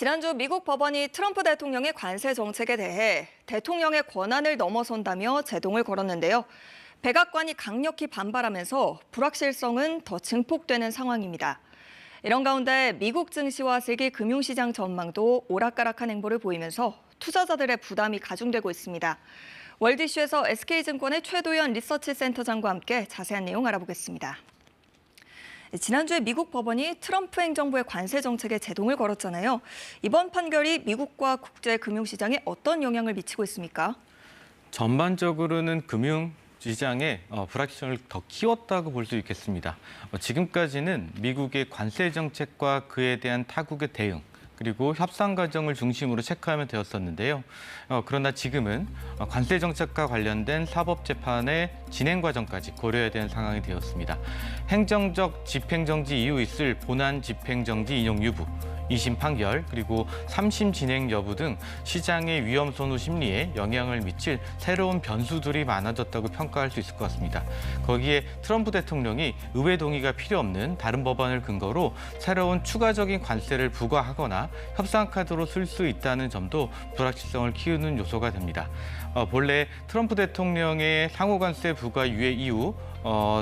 지난주 미국 법원이 트럼프 대통령의 관세 정책에 대해 대통령의 권한을 넘어선다며 제동을 걸었는데요. 백악관이 강력히 반발하면서 불확실성은 더 증폭되는 상황입니다. 이런 가운데 미국 증시와 세계 금융시장 전망도 오락가락한 행보를 보이면서 투자자들의 부담이 가중되고 있습니다. 월드이슈에서 SK증권의 최도연 리서치센터장과 함께 자세한 내용 알아보겠습니다. 지난주에 미국 법원이 트럼프 행정부의 관세 정책에 제동을 걸었잖아요. 이번 판결이 미국과 국제 금융시장에 어떤 영향을 미치고 있습니까? 전반적으로는 금융시장에 불확실성을 더 키웠다고 볼 수 있겠습니다. 지금까지는 미국의 관세 정책과 그에 대한 타국의 대응, 그리고 협상 과정을 중심으로 체크하면 되었었는데요. 그러나 지금은 관세 정책과 관련된 사법 재판의 진행 과정까지 고려해야 되는 상황이 되었습니다. 행정적 집행정지 이후 있을 본안 집행정지 인용 유무, 2심 판결, 그리고 3심 진행 여부 등 시장의 위험 선호 심리에 영향을 미칠 새로운 변수들이 많아졌다고 평가할 수 있을 것 같습니다. 거기에 트럼프 대통령이 의회 동의가 필요 없는 다른 법안을 근거로 새로운 추가적인 관세를 부과하거나 협상 카드로 쓸 수 있다는 점도 불확실성을 키우는 요소가 됩니다. 본래 트럼프 대통령의 상호관세 부과 유예 이후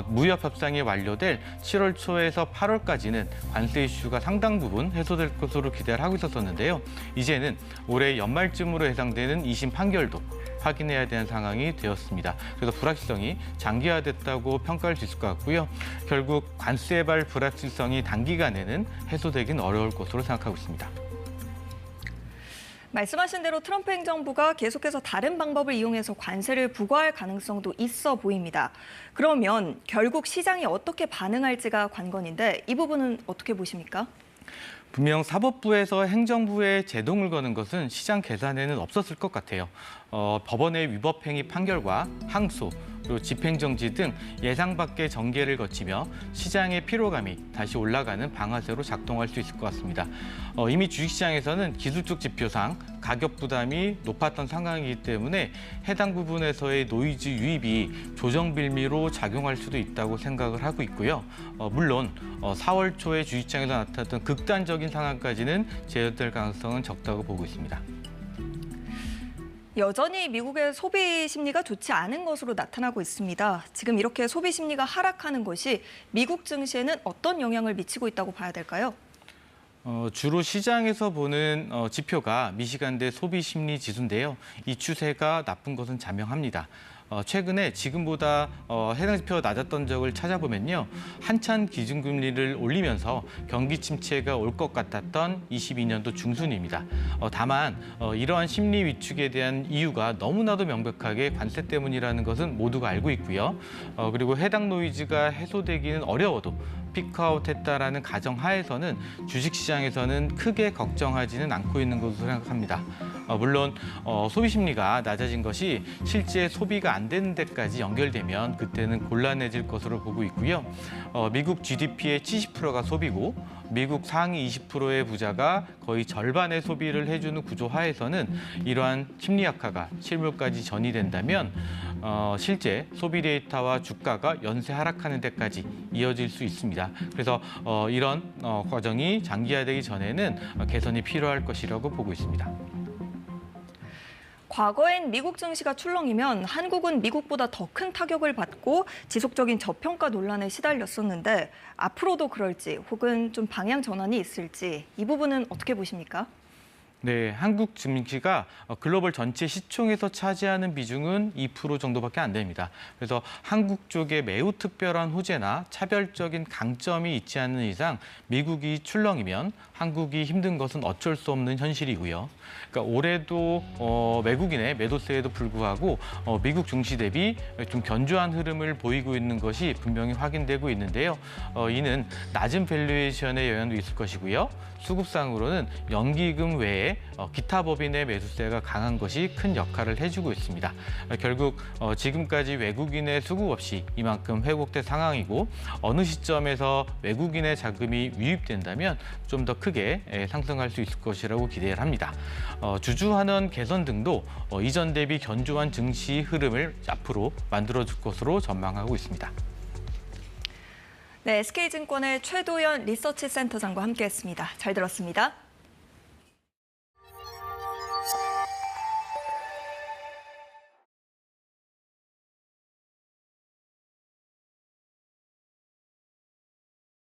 무역 협상이 완료될 7월 초에서 8월까지는 관세 이슈가 상당 부분 해소될 것으로 기대를 하고 있었는데요. 이제는 올해 연말쯤으로 예상되는 2심 판결도 확인해야 되는 상황이 되었습니다. 그래서 불확실성이 장기화됐다고 평가할 수 있을 것 같고요. 결국 관세발 불확실성이 단기간에는 해소되긴 어려울 것으로 생각하고 있습니다. 말씀하신 대로 트럼프 행정부가 계속해서 다른 방법을 이용해서 관세를 부과할 가능성도 있어 보입니다. 그러면 결국 시장이 어떻게 반응할지가 관건인데 이 부분은 어떻게 보십니까? 분명 사법부에서 행정부에 제동을 거는 것은 시장 계산에는 없었을 것 같아요. 법원의 위법 행위 판결과 항소, 그리고 집행정지 등 예상 밖의 전개를 거치며 시장의 피로감이 다시 올라가는 방아쇠로 작동할 수 있을 것 같습니다. 이미 주식시장에서는 기술적 지표상 가격 부담이 높았던 상황이기 때문에 해당 부분에서의 노이즈 유입이 조정 빌미로 작용할 수도 있다고 생각을 하고 있고요. 물론 4월 초에 주식시장에서 나타났던 극단적인 상황까지는 재현될 가능성은 적다고 보고 있습니다. 여전히 미국의 소비 심리가 좋지 않은 것으로 나타나고 있습니다. 지금 이렇게 소비 심리가 하락하는 것이 미국 증시에는 어떤 영향을 미치고 있다고 봐야 될까요? 주로 시장에서 보는 지표가 미시간대 소비 심리 지수인데요. 이 추세가 나쁜 것은 자명합니다. 최근에 지금보다 해당 지표가 낮았던 적을 찾아보면요. 한참 기준금리를 올리면서 경기 침체가 올 것 같았던 22년도 중순입니다. 다만 이러한 심리 위축에 대한 이유가 너무나도 명백하게 관세 때문이라는 것은 모두가 알고 있고요. 그리고 해당 노이즈가 해소되기는 어려워도 피크아웃했다라는 가정하에서는 주식시장에서는 크게 걱정하지는 않고 있는 것으로 생각합니다. 물론 소비 심리가 낮아진 것이 실제 소비가 안 되는 데까지 연결되면 그때는 곤란해질 것으로 보고 있고요. 미국 GDP의 70%가 소비고 미국 상위 20%의 부자가 거의 절반의 소비를 해주는 구조 하에서는 이러한 심리 악화가 실물까지 전이된다면 실제 소비 데이터와 주가가 연쇄 하락하는 데까지 이어질 수 있습니다. 그래서 이런 과정이 장기화되기 전에는 개선이 필요할 것이라고 보고 있습니다. 과거엔 미국 증시가 출렁이면 한국은 미국보다 더 큰 타격을 받고 지속적인 저평가 논란에 시달렸었는데 앞으로도 그럴지 혹은 좀 방향 전환이 있을지 이 부분은 어떻게 보십니까? 네, 한국 증시가 글로벌 전체 시총에서 차지하는 비중은 2% 정도밖에 안 됩니다. 그래서 한국 쪽에 매우 특별한 호재나 차별적인 강점이 있지 않는 이상 미국이 출렁이면 한국이 힘든 것은 어쩔 수 없는 현실이고요. 그러니까 올해도 외국인의 매도세에도 불구하고 미국 증시 대비 좀 견조한 흐름을 보이고 있는 것이 분명히 확인되고 있는데요. 이는 낮은 밸류에이션의 영향도 있을 것이고요. 수급상으로는 연기금 외에 기타 법인의 매수세가 강한 것이 큰 역할을 해주고 있습니다. 결국 지금까지 외국인의 수급 없이 이만큼 회복된 상황이고 어느 시점에서 외국인의 자금이 유입된다면 좀 더 크게 상승할 수 있을 것이라고 기대를 합니다. 주주환원 개선 등도 이전 대비 견조한 증시 흐름을 앞으로 만들어줄 것으로 전망하고 있습니다. 네, SK증권의 최도연 리서치센터장과 함께했습니다. 잘 들었습니다.